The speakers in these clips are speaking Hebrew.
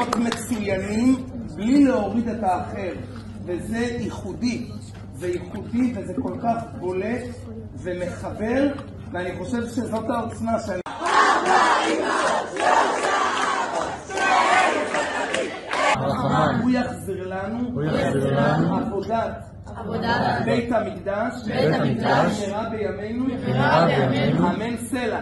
להיות מצוינים בלי להוריד את האחר, וזה ייחודי, זה ייחודי וזה כל כך בולט ומחבר, ואני חושב שזאת העוצמה שאני... הוא יחזיר לנו עבודת בית המקדש במהרה בימינו, אמן סלע.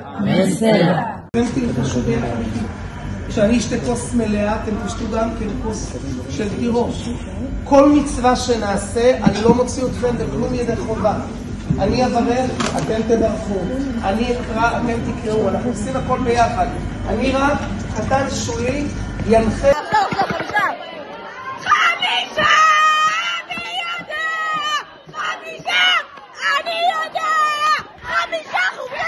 כשאני אשתה כוס מלאה, אתם תשתו גם כן כוס של תירוש. כל מצווה שנעשה, אני לא מוציא אתכם בכלום ידי חובה. אני אברך, אתם תברכו. אני אקרא, אתם תקראו. אנחנו עושים הכל ביחד. אני רק, קטן שולי, ינחה... אני יודע! 5 חוקים!